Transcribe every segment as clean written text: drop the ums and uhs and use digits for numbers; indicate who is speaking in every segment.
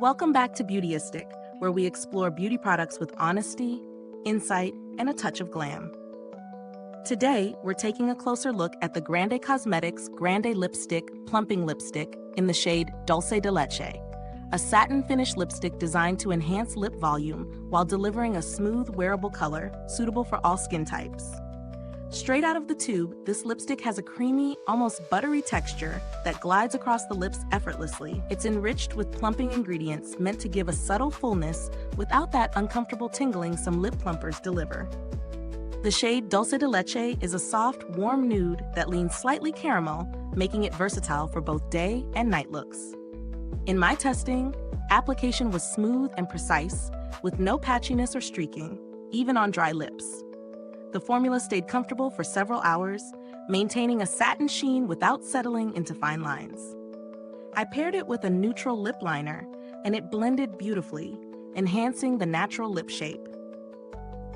Speaker 1: Welcome back to Beautyistic, where we explore beauty products with honesty, insight, and a touch of glam. Today, we're taking a closer look at the Grande Cosmetics Grande Lipstick Plumping Lipstick in the shade Dulce De Leche, a satin-finish lipstick designed to enhance lip volume while delivering a smooth, wearable color suitable for all skin types. Straight out of the tube, this lipstick has a creamy, almost buttery texture that glides across the lips effortlessly. It's enriched with plumping ingredients meant to give a subtle fullness without that uncomfortable tingling some lip plumpers deliver. The shade Dulce De Leche is a soft, warm nude that leans slightly caramel, making it versatile for both day and night looks. In my testing, application was smooth and precise, with no patchiness or streaking, even on dry lips. The formula stayed comfortable for several hours, maintaining a satin sheen without settling into fine lines. I paired it with a neutral lip liner, and it blended beautifully, enhancing the natural lip shape.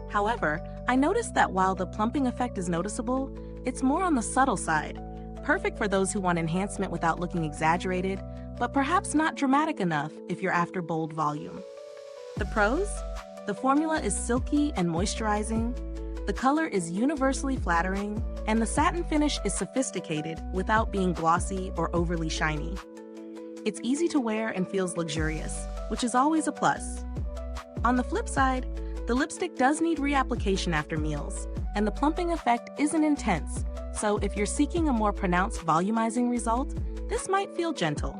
Speaker 1: However, I noticed that while the plumping effect is noticeable, it's more on the subtle side, perfect for those who want enhancement without looking exaggerated, but perhaps not dramatic enough if you're after bold volume. The pros? The formula is silky and moisturizing, the color is universally flattering, and the satin finish is sophisticated without being glossy or overly shiny. It's easy to wear and feels luxurious, which is always a plus. On the flip side, the lipstick does need reapplication after meals, and the plumping effect isn't intense, so if you're seeking a more pronounced volumizing result, this might feel gentle.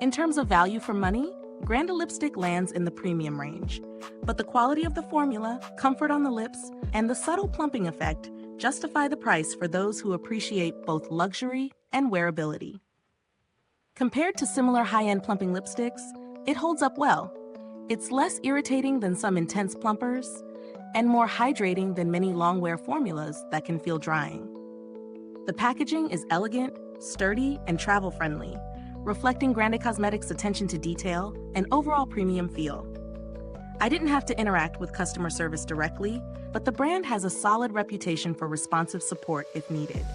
Speaker 1: In terms of value for money, GrandeLIPSTICK lands in the premium range, but the quality of the formula, comfort on the lips, and the subtle plumping effect justify the price for those who appreciate both luxury and wearability. Compared to similar high-end plumping lipsticks, it holds up well. It's less irritating than some intense plumpers, and more hydrating than many long-wear formulas that can feel drying. The packaging is elegant, sturdy, and travel-friendly, reflecting Grande Cosmetics' attention to detail and overall premium feel. I didn't have to interact with customer service directly, but the brand has a solid reputation for responsive support if needed.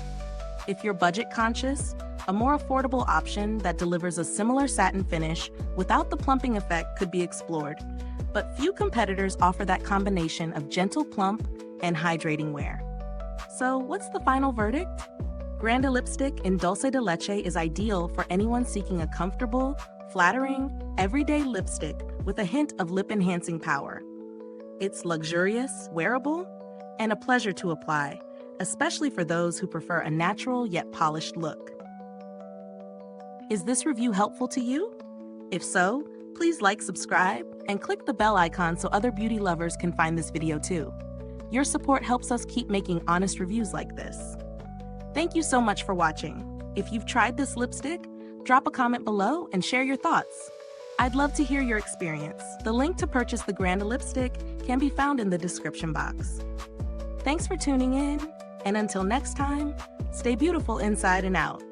Speaker 1: If you're budget conscious, a more affordable option that delivers a similar satin finish without the plumping effect could be explored, but few competitors offer that combination of gentle plump and hydrating wear. So what's the final verdict? GrandeLIPSTICK in Dulce De Leche is ideal for anyone seeking a comfortable, flattering, everyday lipstick with a hint of lip-enhancing power. It's luxurious, wearable, and a pleasure to apply, especially for those who prefer a natural yet polished look. Is this review helpful to you? If so, please like, subscribe, and click the bell icon so other beauty lovers can find this video too. Your support helps us keep making honest reviews like this. Thank you so much for watching. If you've tried this lipstick, drop a comment below and share your thoughts. I'd love to hear your experience. The link to purchase the GrandeLIPSTICK can be found in the description box. Thanks for tuning in, and until next time, stay beautiful inside and out.